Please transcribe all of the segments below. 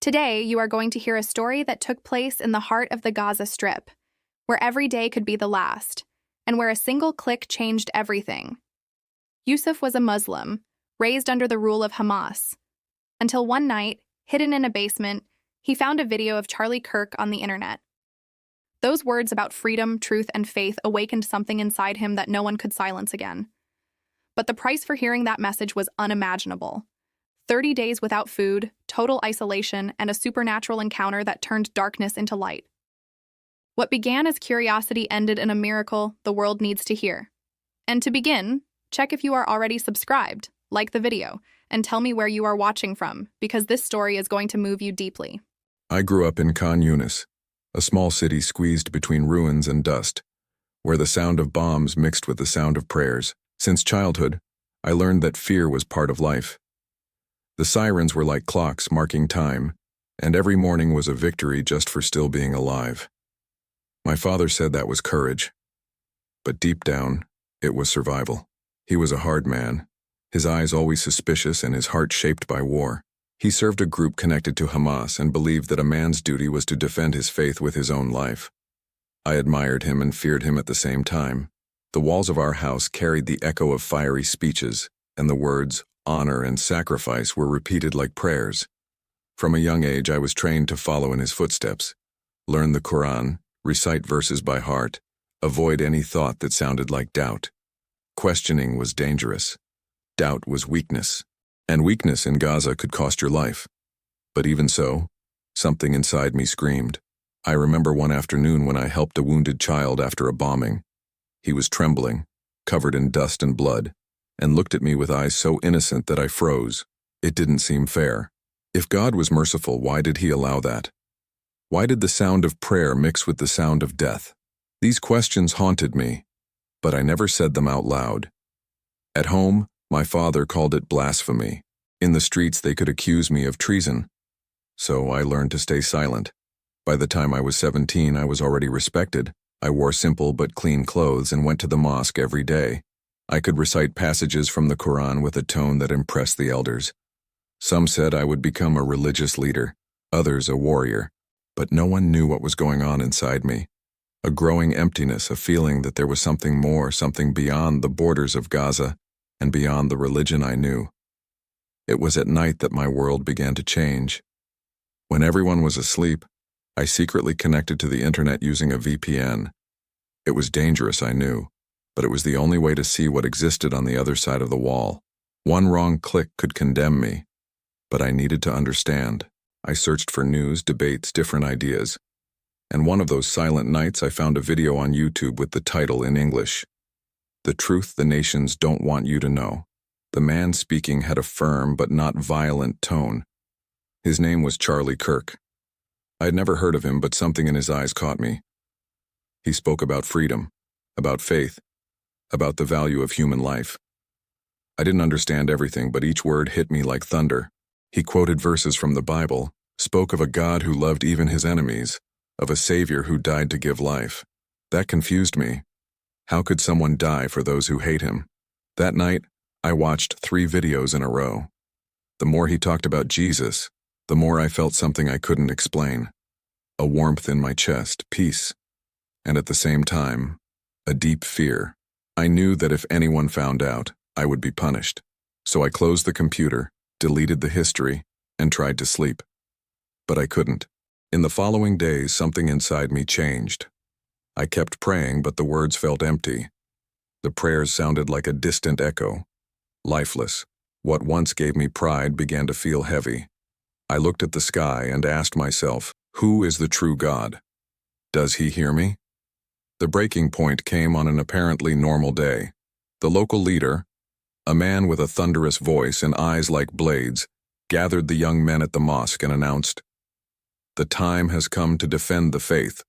Today, you are going to hear a story that took place in the heart of the Gaza Strip, where every day could be the last, and where a single click changed everything. Yusuf was a Muslim, raised under the rule of Hamas, until one night, hidden in a basement, he found a video of Charlie Kirk on the internet. Those words about freedom, truth, and faith awakened something inside him that no one could silence again. But the price for hearing that message was unimaginable. 30 days without food, total isolation, and a supernatural encounter that turned darkness into light. What began as curiosity ended in a miracle the world needs to hear. And to begin, check if you are already subscribed, like the video, and tell me where you are watching from, because this story is going to move you deeply. I grew up in Khan Yunis, a small city squeezed between ruins and dust, where the sound of bombs mixed with the sound of prayers. Since childhood, I learned that fear was part of life. The sirens were like clocks marking time, and every morning was a victory just for still being alive. My father said that was courage, but deep down, it was survival. He was a hard man, his eyes always suspicious and his heart shaped by war. He served a group connected to Hamas and believed that a man's duty was to defend his faith with his own life. I admired him and feared him at the same time. The walls of our house carried the echo of fiery speeches, and the words, honor and sacrifice were repeated like prayers. From a young age, I was trained to follow in his footsteps, learn the Quran, recite verses by heart, avoid any thought that sounded like doubt. Questioning was dangerous. Doubt was weakness. And weakness in Gaza could cost your life. But even so, something inside me screamed. I remember one afternoon when I helped a wounded child after a bombing. He was trembling, covered in dust and blood, and looked at me with eyes so innocent that I froze. It didn't seem fair. If God was merciful, why did he allow that? Why did the sound of prayer mix with the sound of death? These questions haunted me, but I never said them out loud. At home, my father called it blasphemy. In the streets, they could accuse me of treason. So I learned to stay silent. By the time I was 17, I was already respected. I wore simple but clean clothes and went to the mosque every day. I could recite passages from the Quran with a tone that impressed the elders. Some said I would become a religious leader, others a warrior, but no one knew what was going on inside me. A growing emptiness, a feeling that there was something more, something beyond the borders of Gaza, and beyond the religion I knew. It was at night that my world began to change. When everyone was asleep, I secretly connected to the internet using a VPN. It was dangerous, I knew, but it was the only way to see what existed on the other side of the wall. One wrong click could condemn me, but I needed to understand. I searched for news, debates, different ideas, and one of those silent nights I found a video on YouTube with the title in English, "The Truth the Nations Don't Want You to Know." The man speaking had a firm but not violent tone. His name was Charlie Kirk. I had never heard of him, but something in his eyes caught me. He spoke about freedom, about faith, about the value of human life. I didn't understand everything, but each word hit me like thunder. He quoted verses from the Bible, spoke of a God who loved even his enemies, of a Savior who died to give life. That confused me. How could someone die for those who hate him? That night, I watched 3 videos in a row. The more he talked about Jesus, the more I felt something I couldn't explain. A warmth in my chest, peace, and at the same time, a deep fear. I knew that if anyone found out, I would be punished. So I closed the computer, deleted the history, and tried to sleep. But I couldn't. In the following days, something inside me changed. I kept praying, but the words felt empty. The prayers sounded like a distant echo, lifeless. What once gave me pride began to feel heavy. I looked at the sky and asked myself, who is the true God? Does he hear me? The breaking point came on an apparently normal day. The local leader, a man with a thunderous voice and eyes like blades, gathered the young men at the mosque and announced, "The time has come to defend the faith.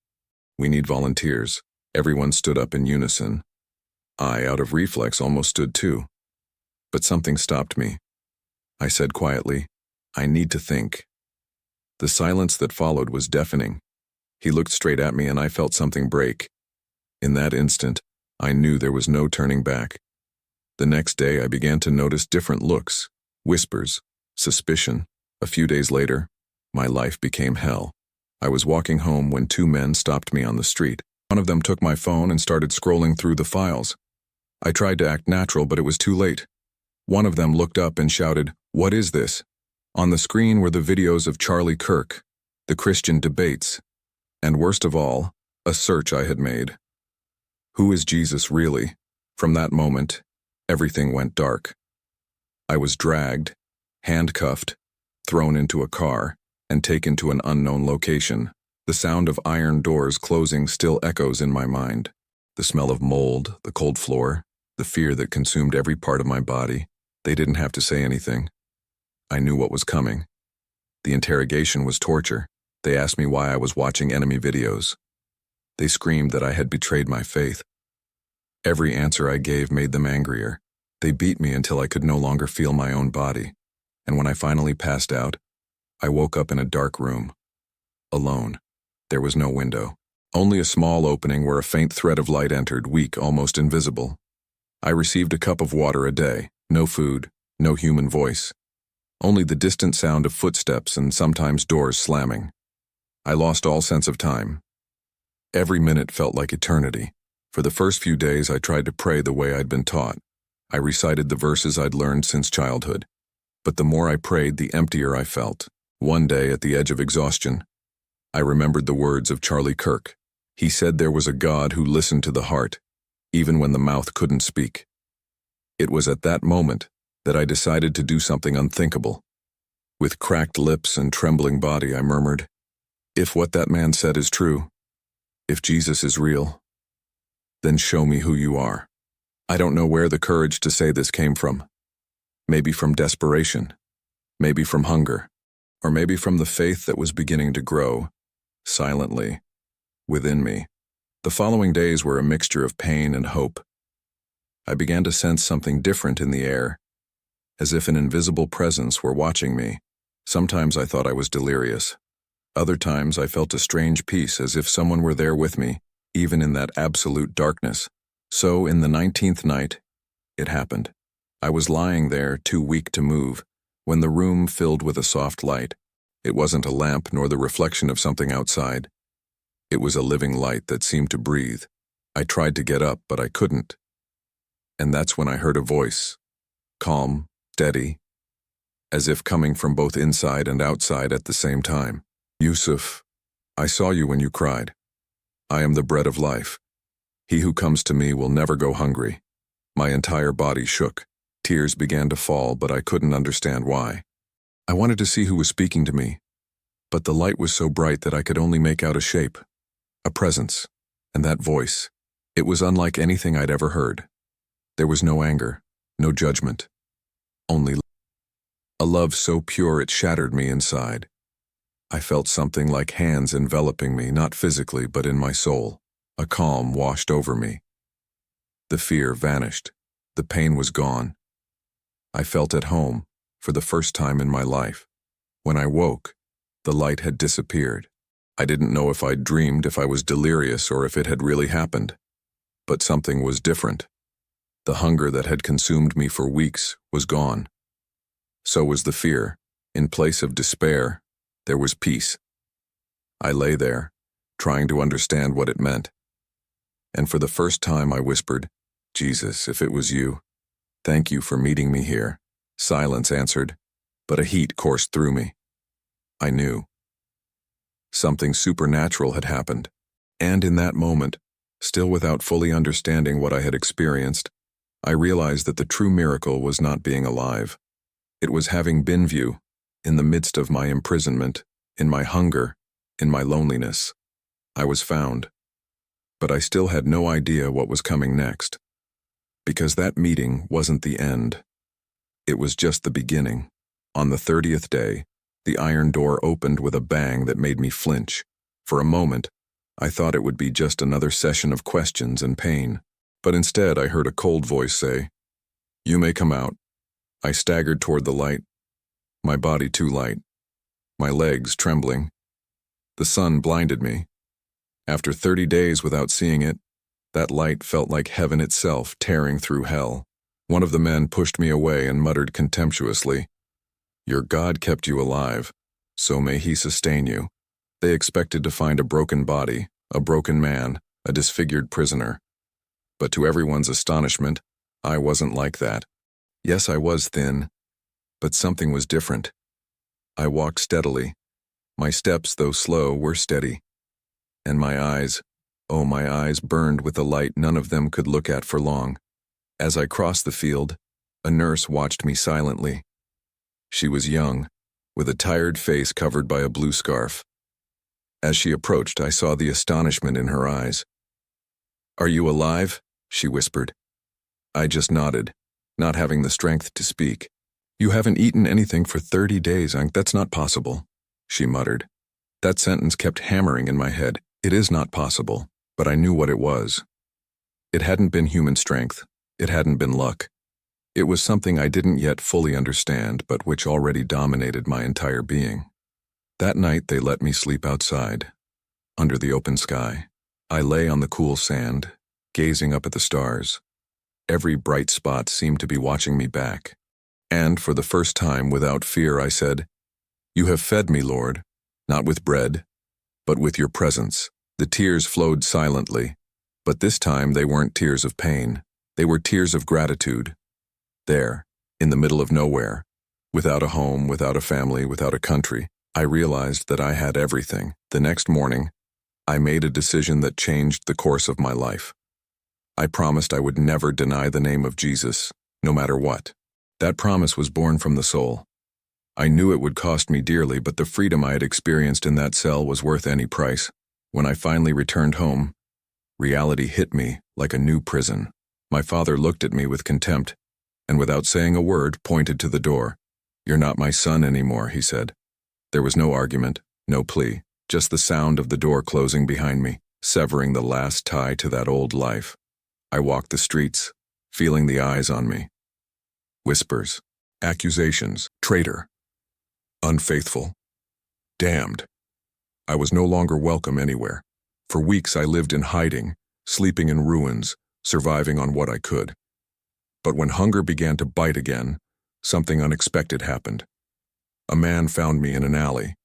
We need volunteers." Everyone stood up in unison. I, out of reflex, almost stood too. But something stopped me. I said quietly, "I need to think." The silence that followed was deafening. He looked straight at me and I felt something break. In that instant, I knew there was no turning back. The next day, I began to notice different looks, whispers, suspicion. A few days later, My life became hell. I was walking home when two men stopped me on the street. One of them took my phone and started scrolling through the files. I tried to act natural, but it was too late. One of them looked up and shouted, "What is this?" On the screen were the videos of Charlie Kirk, the Christian debates, and worst of all, a search I had made. Who is Jesus really? From that moment, everything went dark. I was dragged, handcuffed, thrown into a car, and taken to an unknown location. The sound of iron doors closing still echoes in my mind. The smell of mold, the cold floor, the fear that consumed every part of my body. They didn't have to say anything. I knew what was coming. The interrogation was torture. They asked me why I was watching enemy videos. They screamed that I had betrayed my faith. Every answer I gave made them angrier. They beat me until I could no longer feel my own body. And when I finally passed out, I woke up in a dark room. Alone. There was no window. Only a small opening where a faint thread of light entered, weak, almost invisible. I received a cup of water a day. No food, no human voice. Only the distant sound of footsteps and sometimes doors slamming. I lost all sense of time. Every minute felt like eternity. For the first few days, I tried to pray the way I'd been taught. I recited the verses I'd learned since childhood. But the more I prayed, the emptier I felt. One day, at the edge of exhaustion, I remembered the words of Charlie Kirk. He said there was a God who listened to the heart, even when the mouth couldn't speak. It was at that moment that I decided to do something unthinkable. With cracked lips and trembling body, I murmured, "If what that man said is true, if Jesus is real, then show me who you are." I don't know where the courage to say this came from. Maybe from desperation, maybe from hunger, or maybe from the faith that was beginning to grow, silently, within me. The following days were a mixture of pain and hope. I began to sense something different in the air, as if an invisible presence were watching me. Sometimes I thought I was delirious. Other times I felt a strange peace, as if someone were there with me, even in that absolute darkness. So, in the 19th night, it happened. I was lying there, too weak to move, when the room filled with a soft light. It wasn't a lamp nor the reflection of something outside. It was a living light that seemed to breathe. I tried to get up, but I couldn't. And that's when I heard a voice, calm, steady, as if coming from both inside and outside at the same time. "Yusuf, I saw you when you cried. I am the bread of life. He who comes to me will never go hungry." My entire body shook. Tears began to fall, but I couldn't understand why. I wanted to see who was speaking to me, but the light was so bright that I could only make out a shape, a presence, and that voice. It was unlike anything I'd ever heard. There was no anger, no judgment, only a love so pure it shattered me inside. I felt something like hands enveloping me, not physically, but in my soul. A calm washed over me. The fear vanished. The pain was gone. I felt at home for the first time in my life. When I woke, the light had disappeared. I didn't know if I'd dreamed, if I was delirious, or if it had really happened. But something was different. The hunger that had consumed me for weeks was gone. So was the fear. In place of despair, there was peace. I lay there, trying to understand what it meant. And for the first time I whispered, "Jesus, if it was you, thank you for meeting me here." Silence answered, but a heat coursed through me. I knew. Something supernatural had happened. And in that moment, still without fully understanding what I had experienced, I realized that the true miracle was not being alive. It was having been view, in the midst of my imprisonment, in my hunger, in my loneliness. I was found. But I still had no idea what was coming next. Because that meeting wasn't the end. It was just the beginning. On the 30th day, the iron door opened with a bang that made me flinch. For a moment, I thought it would be just another session of questions and pain. But instead, I heard a cold voice say, "You may come out." I staggered toward the light, my body too light, my legs trembling. The sun blinded me. After 30 days without seeing it, that light felt like heaven itself tearing through hell. One of the men pushed me away and muttered contemptuously, "Your God kept you alive. so may he sustain you. They expected to find a broken body, a broken man, a disfigured prisoner. But to everyone's astonishment, I wasn't like that. Yes, I was thin, but something was different. I walked steadily. My steps, though slow, were steady. And my eyes, oh, my eyes burned with a light none of them could look at for long. As I crossed the field, a nurse watched me silently. She was young, with a tired face covered by a blue scarf. As she approached, I saw the astonishment in her eyes. "Are you alive?" she whispered. I just nodded, not having the strength to speak. "You haven't eaten anything for 30 days, That's not possible," she muttered. That sentence kept hammering in my head. It is not possible, but I knew what it was. It hadn't been human strength. It hadn't been luck. It was something I didn't yet fully understand, but which already dominated my entire being. That night they let me sleep outside, under the open sky. I lay on the cool sand, gazing up at the stars. Every bright spot seemed to be watching me back. And for the first time, without fear, I said, "You have fed me, Lord, not with bread, but with your presence." The tears flowed silently, but this time they weren't tears of pain. They were tears of gratitude. There, in the middle of nowhere, without a home, without a family, without a country, I realized that I had everything. The next morning, I made a decision that changed the course of my life. I promised I would never deny the name of Jesus, no matter what. That promise was born from the soul. I knew it would cost me dearly, but the freedom I had experienced in that cell was worth any price. When I finally returned home, reality hit me like a new prison. My father looked at me with contempt, and without saying a word, pointed to the door. "You're not my son anymore," he said. There was no argument, no plea, just the sound of the door closing behind me, severing the last tie to that old life. I walked the streets, feeling the eyes on me. Whispers, accusations, traitor, unfaithful, damned. I was no longer welcome anywhere. For weeks I lived in hiding, sleeping in ruins, surviving on what I could. But when hunger began to bite again, something unexpected happened. A man found me in an alley.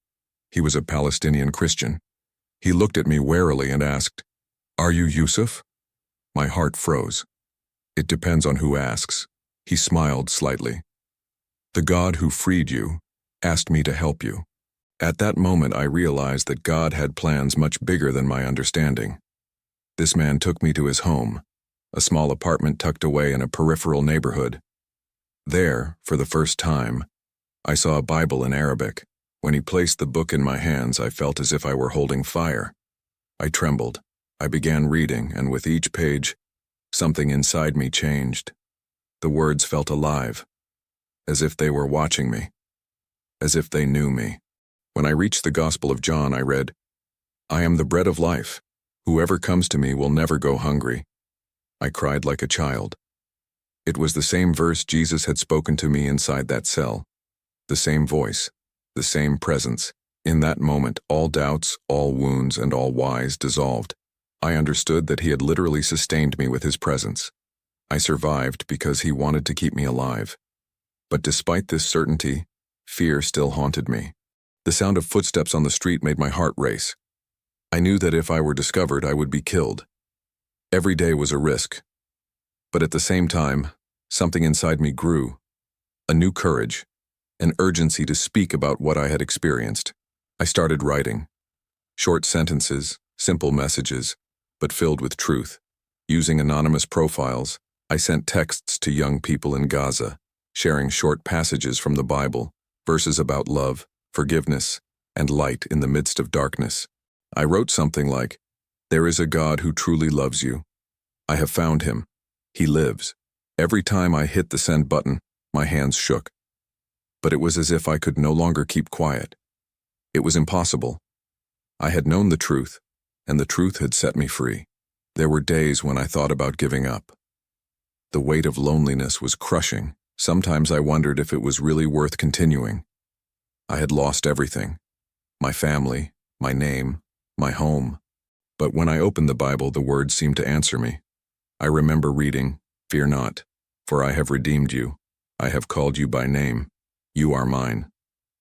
He was a Palestinian Christian. He looked at me warily and asked, "Are you Yusuf?" My heart froze. "It depends on who asks." He smiled slightly. "The God who freed you asked me to help you." At that moment I realized that God had plans much bigger than my understanding. This man took me to his home, a small apartment tucked away in a peripheral neighborhood. There, for the first time, I saw a Bible in Arabic. When he placed the book in my hands, I felt as if I were holding fire. I trembled. I began reading, and with each page, something inside me changed. The words felt alive, as if they were watching me, as if they knew me. When I reached the Gospel of John, I read, "I am the bread of life. Whoever comes to me will never go hungry." I cried like a child. It was the same verse Jesus had spoken to me inside that cell. The same voice, the same presence. In that moment, all doubts, all wounds, and all whys dissolved. I understood that he had literally sustained me with his presence. I survived because he wanted to keep me alive. But despite this certainty, fear still haunted me. The sound of footsteps on the street made my heart race. I knew that if I were discovered, I would be killed. Every day was a risk. But at the same time, something inside me grew. A new courage, an urgency to speak about what I had experienced. I started writing. Short sentences, simple messages, but filled with truth. Using anonymous profiles, I sent texts to young people in Gaza, sharing short passages from the Bible, verses about love, forgiveness, and light in the midst of darkness. I wrote something like, "There is a God who truly loves you. I have found him. He lives." Every time I hit the send button, my hands shook. But it was as if I could no longer keep quiet. It was impossible. I had known the truth, and the truth had set me free. There were days when I thought about giving up. The weight of loneliness was crushing. Sometimes I wondered if it was really worth continuing. I had lost everything. My family, my name, my home. But when I opened the Bible, the words seemed to answer me. I remember reading, "Fear not, for I have redeemed you. I have called you by name. You are mine."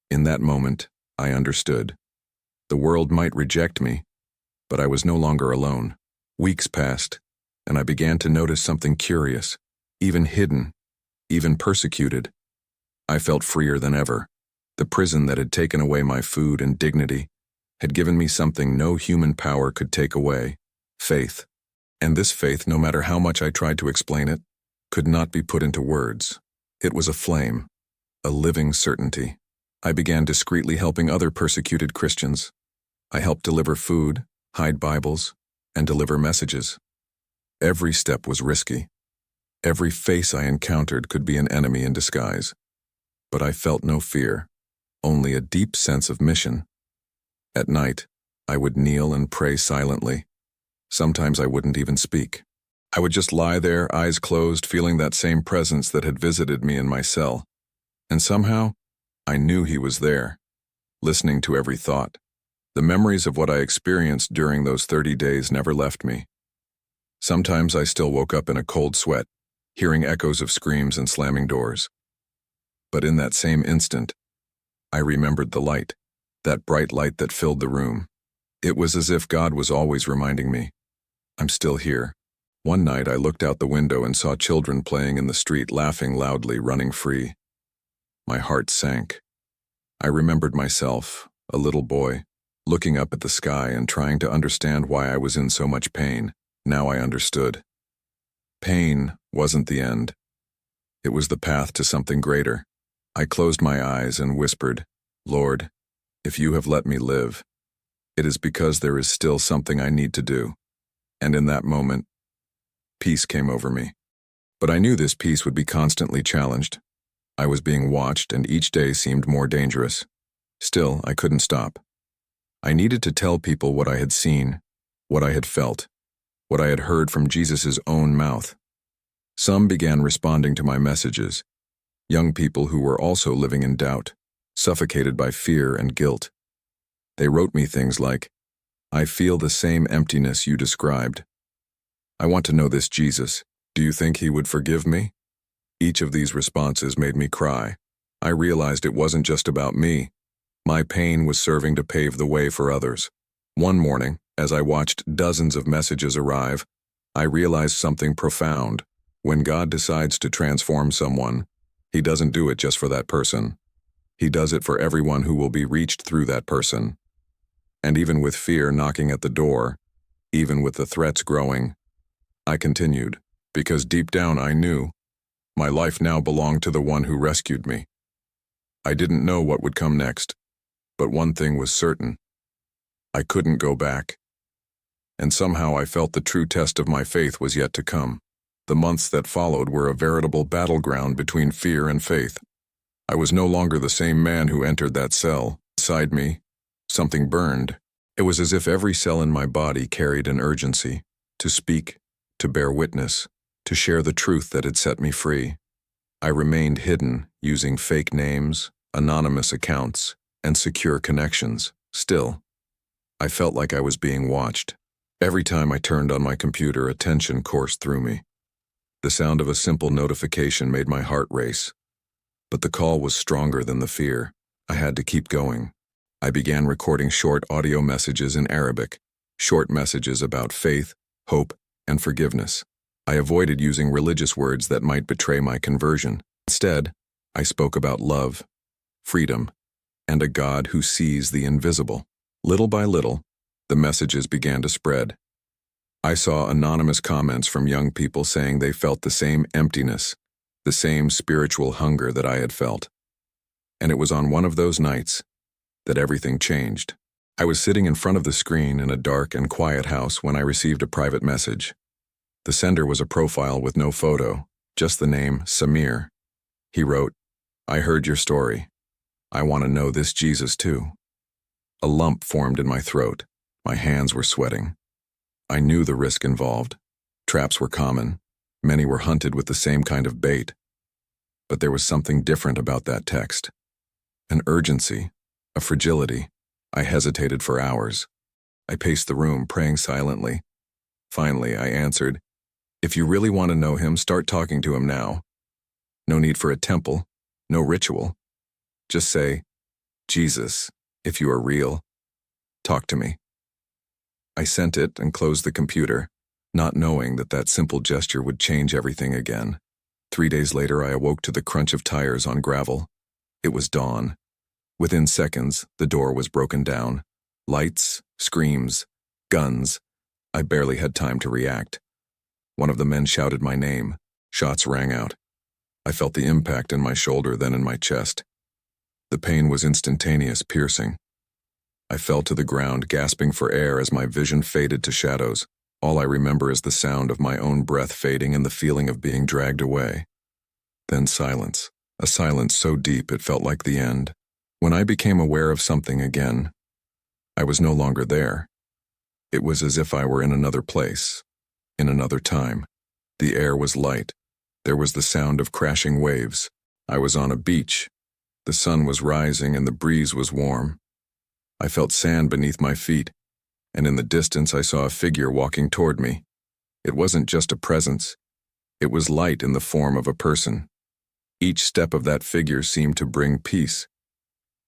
In that moment, I understood. The world might reject me, but I was no longer alone. Weeks passed, and I began to notice something curious, even hidden, even persecuted. I felt freer than ever. The prison that had taken away my food and dignity had given me something no human power could take away: faith. And this faith, no matter how much I tried to explain it, could not be put into words. It was a flame, a living certainty. I began discreetly helping other persecuted Christians. I helped deliver food, hide Bibles, and deliver messages. Every step was risky. Every face I encountered could be an enemy in disguise. But I felt no fear, only a deep sense of mission. At night, I would kneel and pray silently. Sometimes I wouldn't even speak. I would just lie there, eyes closed, feeling that same presence that had visited me in my cell. And somehow, I knew he was there, listening to every thought. The memories of what I experienced during those 30 days never left me. Sometimes I still woke up in a cold sweat, hearing echoes of screams and slamming doors. But in that same instant, I remembered the light, that bright light that filled the room. It was as if God was always reminding me, I'm still here. One night I looked out the window and saw children playing in the street, laughing loudly, running free. My heart sank. I remembered myself, a little boy, looking up at the sky and trying to understand why I was in so much pain. Now I understood. Pain wasn't the end. It was the path to something greater. I closed my eyes and whispered, Lord, if you have let me live, it is because there is still something I need to do. And in that moment, peace came over me. But I knew this peace would be constantly challenged. I was being watched, and each day seemed more dangerous. Still, I couldn't stop. I needed to tell people what I had seen, what I had felt, what I had heard from Jesus' own mouth. Some began responding to my messages, young people who were also living in doubt, suffocated by fear and guilt. They wrote me things like, I feel the same emptiness you described. I want to know this Jesus. Do you think he would forgive me? Each of these responses made me cry. I realized it wasn't just about me. My pain was serving to pave the way for others. One morning, as I watched dozens of messages arrive, I realized something profound. When God decides to transform someone, he doesn't do it just for that person. He does it for everyone who will be reached through that person. And even with fear knocking at the door, even with the threats growing, I continued, because deep down I knew my life now belonged to the one who rescued me. I didn't know what would come next, but one thing was certain. I couldn't go back. And somehow I felt the true test of my faith was yet to come. The months that followed were a veritable battleground between fear and faith. I was no longer the same man who entered that cell. Inside me, something burned. It was as if every cell in my body carried an urgency to speak, to bear witness, to share the truth that had set me free. I remained hidden, using fake names, anonymous accounts, and secure connections. Still, I felt like I was being watched. Every time I turned on my computer, a tension coursed through me. The sound of a simple notification made my heart race. But the call was stronger than the fear. I had to keep going. I began recording short audio messages in Arabic, short messages about faith, hope, and forgiveness. I avoided using religious words that might betray my conversion. Instead, I spoke about love, freedom, and a God who sees the invisible. Little by little, the messages began to spread. I saw anonymous comments from young people saying they felt the same emptiness, the same spiritual hunger that I had felt. And it was on one of those nights that everything changed. I was sitting in front of the screen in a dark and quiet house when I received a private message. The sender was a profile with no photo, just the name Samir. He wrote, I heard your story. I want to know this Jesus too. A lump formed in my throat. My hands were sweating. I knew the risk involved. Traps were common. Many were hunted with the same kind of bait. But there was something different about that text. An urgency, a fragility. I hesitated for hours. I paced the room, praying silently. Finally, I answered, if you really want to know him, start talking to him now. No need for a temple, no ritual. Just say, Jesus, If you are real, talk to me. I sent it and closed the computer, not knowing that that simple gesture would change everything again. 3 days later, I awoke to the crunch of tires on gravel. It was dawn. Within seconds, the door was broken down. Lights, screams, guns. I barely had time to react. One of the men shouted my name. Shots rang out. I felt the impact in my shoulder, then in my chest. The pain was instantaneous, piercing. I fell to the ground, gasping for air as my vision faded to shadows. All I remember is the sound of my own breath fading and the feeling of being dragged away. Then silence, a silence so deep it felt like the end. When I became aware of something again, I was no longer there. It was as if I were in another place, in another time. The air was light. There was the sound of crashing waves. I was on a beach. The sun was rising and the breeze was warm. I felt sand beneath my feet, and in the distance I saw a figure walking toward me. It wasn't just a presence. It was light in the form of a person. Each step of that figure seemed to bring peace.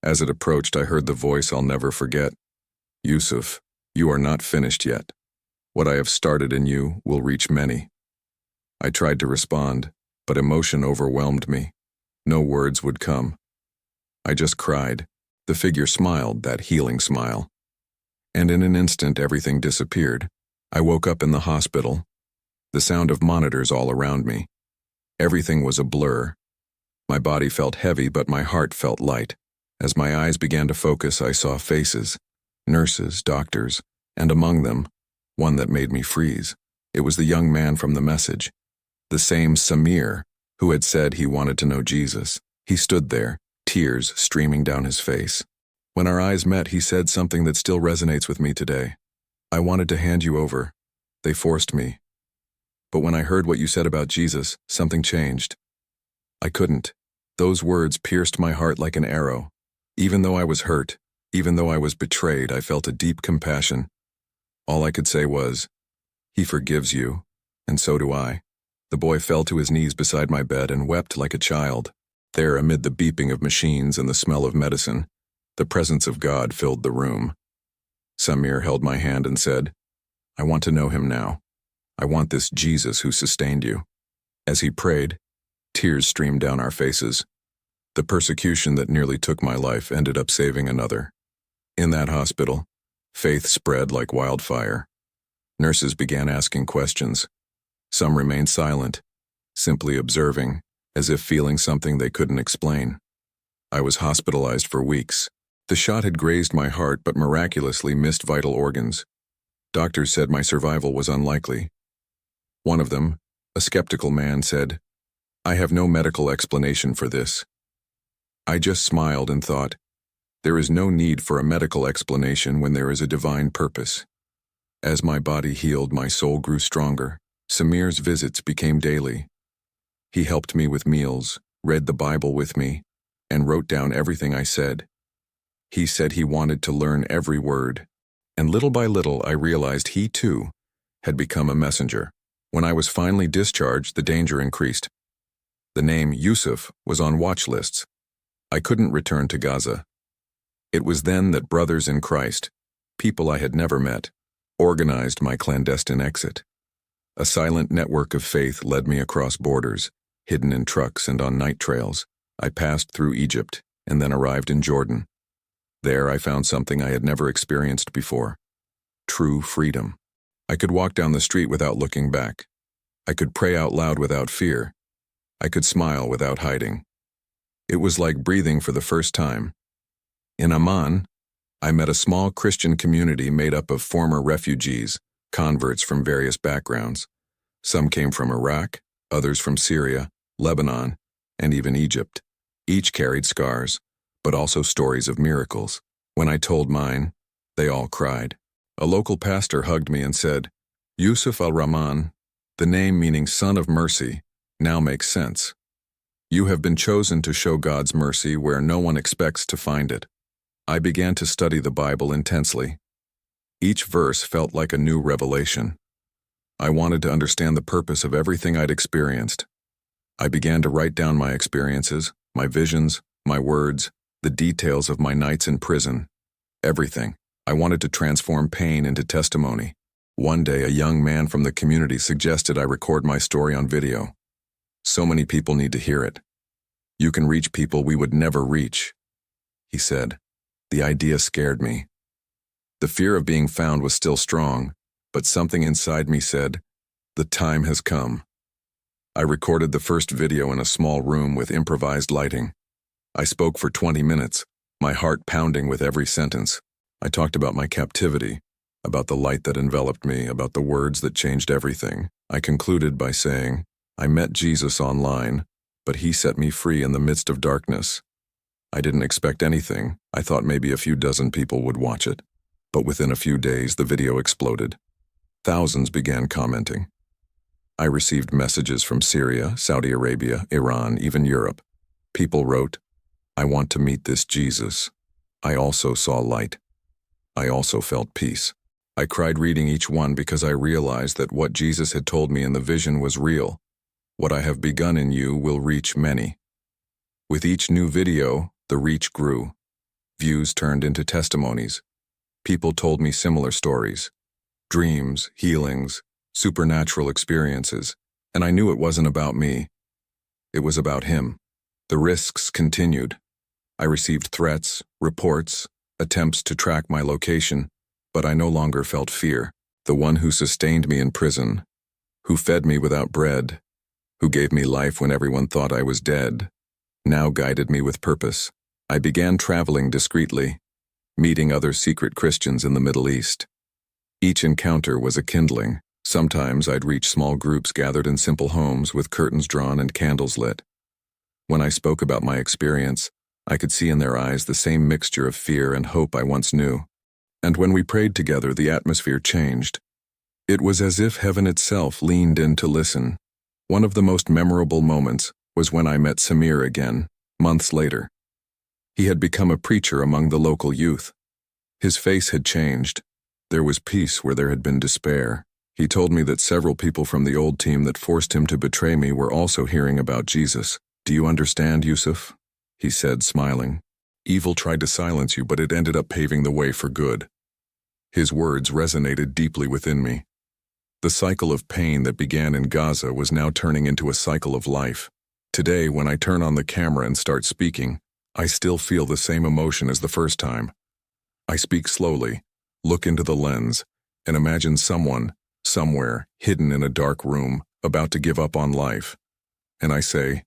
As it approached, I heard the voice I'll never forget. Yusuf, you are not finished yet. What I have started in you will reach many. I tried to respond, but emotion overwhelmed me. No words would come. I just cried. The figure smiled, that healing smile. And in an instant, everything disappeared. I woke up in the hospital. The sound of monitors all around me. Everything was a blur. My body felt heavy, but my heart felt light. As my eyes began to focus, I saw faces, nurses, doctors, and among them, one that made me freeze. It was the young man from the message, the same Samir who had said he wanted to know Jesus. He stood there, tears streaming down his face. When our eyes met, he said something that still resonates with me today. I wanted to hand you over. They forced me. But when I heard what you said about Jesus, something changed. I couldn't. Those words pierced my heart like an arrow. Even though I was hurt, even though I was betrayed, I felt a deep compassion. All I could say was, "He forgives you, and so do I." The boy fell to his knees beside my bed and wept like a child. There, amid the beeping of machines and the smell of medicine, the presence of God filled the room. Samir held my hand and said, "I want to know him now. I want this Jesus who sustained you." As he prayed, tears streamed down our faces. The persecution that nearly took my life ended up saving another. In that hospital, faith spread like wildfire. Nurses began asking questions. Some remained silent, simply observing, as if feeling something they couldn't explain. I was hospitalized for weeks. The shot had grazed my heart but miraculously missed vital organs. Doctors said my survival was unlikely. One of them, a skeptical man, said, "I have no medical explanation for this." I just smiled and thought, there is no need for a medical explanation when there is a divine purpose. As my body healed, my soul grew stronger. Samir's visits became daily. He helped me with meals, read the Bible with me, and wrote down everything I said. He said he wanted to learn every word, and little by little I realized he, too, had become a messenger. When I was finally discharged, the danger increased. The name Yusuf was on watch lists. I couldn't return to Gaza. It was then that brothers in Christ, people I had never met, organized my clandestine exit. A silent network of faith led me across borders, hidden in trucks and on night trails. I passed through Egypt and then arrived in Jordan. There I found something I had never experienced before: true freedom. I could walk down the street without looking back. I could pray out loud without fear. I could smile without hiding. It was like breathing for the first time. In Amman, I met a small Christian community made up of former refugees, converts from various backgrounds. Some came from Iraq, others from Syria, Lebanon, and even Egypt. Each carried scars, but also stories of miracles. When I told mine, they all cried. A local pastor hugged me and said, "Yusuf Al-Rahman, the name meaning Son of Mercy, now makes sense. You have been chosen to show God's mercy where no one expects to find it." I began to study the Bible intensely. Each verse felt like a new revelation. I wanted to understand the purpose of everything I'd experienced. I began to write down my experiences, my visions, my words, the details of my nights in prison. Everything. I wanted to transform pain into testimony. One day, a young man from the community suggested I record my story on video. So many people need to hear it. You can reach people we would never reach, he said. The idea scared me. The fear of being found was still strong, but something inside me said, the time has come. I recorded the first video in a small room with improvised lighting. I spoke for 20 minutes, my heart pounding with every sentence. I talked about my captivity, about the light that enveloped me, about the words that changed everything. I concluded by saying, I met Jesus online, but he set me free in the midst of darkness. I didn't expect anything. I thought maybe a few dozen people would watch it. But within a few days, the video exploded. Thousands began commenting. I received messages from Syria, Saudi Arabia, Iran, even Europe. People wrote, I want to meet this Jesus. I also saw light. I also felt peace. I cried reading each one because I realized that what Jesus had told me in the vision was real. What I have begun in you will reach many. With each new video, the reach grew. Views turned into testimonies. People told me similar stories. Dreams, healings, supernatural experiences, and I knew it wasn't about me. It was about him. The risks continued. I received threats, reports, attempts to track my location, but I no longer felt fear. The one who sustained me in prison, who fed me without bread, who gave me life when everyone thought I was dead, now guided me with purpose. I began traveling discreetly, meeting other secret Christians in the Middle East. Each encounter was a kindling. Sometimes I'd reach small groups gathered in simple homes with curtains drawn and candles lit. When I spoke about my experience, I could see in their eyes the same mixture of fear and hope I once knew. And when we prayed together, the atmosphere changed. It was as if heaven itself leaned in to listen. One of the most memorable moments was when I met Samir again, months later. He had become a preacher among the local youth. His face had changed. There was peace where there had been despair. He told me that several people from the old team that forced him to betray me were also hearing about Jesus. Do you understand, Yusuf? He said, smiling. Evil tried to silence you, but it ended up paving the way for good. His words resonated deeply within me. The cycle of pain that began in Gaza was now turning into a cycle of life. Today, when I turn on the camera and start speaking, I still feel the same emotion as the first time. I speak slowly, look into the lens, and imagine someone, somewhere, hidden in a dark room, about to give up on life. And I say,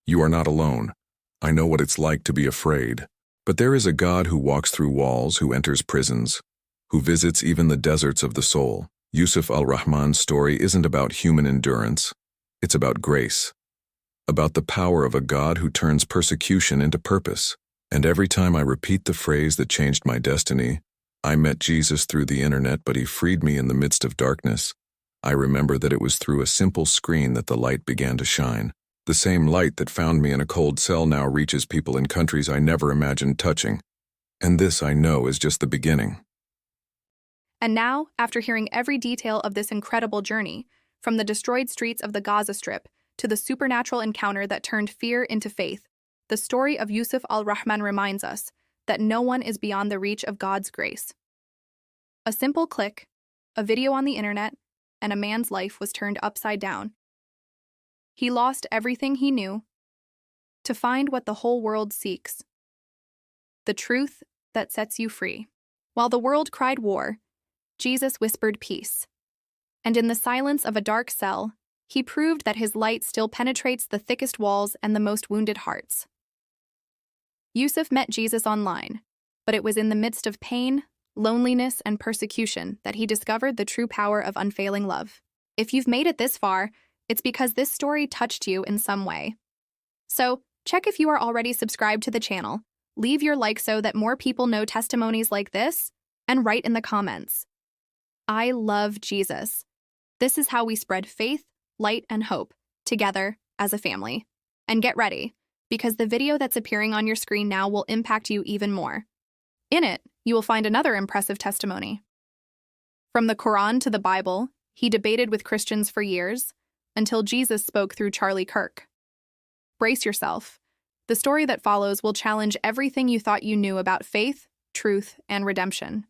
you are not alone. I know what it's like to be afraid. But there is a God who walks through walls, who enters prisons, who visits even the deserts of the soul. Yusuf Al-Rahman's story isn't about human endurance. It's about grace. About the power of a God who turns persecution into purpose. And every time I repeat the phrase that changed my destiny, I met Jesus through the internet, but he freed me in the midst of darkness, I remember that it was through a simple screen that the light began to shine. The same light that found me in a cold cell now reaches people in countries I never imagined touching. And this, I know, is just the beginning. And now, after hearing every detail of this incredible journey, from the destroyed streets of the Gaza Strip to the supernatural encounter that turned fear into faith, the story of Yusuf Al-Rahman reminds us that no one is beyond the reach of God's grace. A simple click, a video on the internet, and a man's life was turned upside down. He lost everything he knew to find what the whole world seeks: the truth that sets you free. While the world cried war, Jesus whispered peace. And in the silence of a dark cell, he proved that his light still penetrates the thickest walls and the most wounded hearts. Yusuf met Jesus online, but it was in the midst of pain, loneliness, and persecution that he discovered the true power of unfailing love. If you've made it this far, it's because this story touched you in some way. So, check if you are already subscribed to the channel, leave your like so that more people know testimonies like this, and write in the comments, I love Jesus. This is how we spread faith, light, and hope together as a family. And get ready, because the video that's appearing on your screen now will impact you even more. In it, you will find another impressive testimony. From the Quran to the Bible, he debated with Christians for years, until Jesus spoke through Charlie Kirk. Brace yourself. The story that follows will challenge everything you thought you knew about faith, truth, and redemption.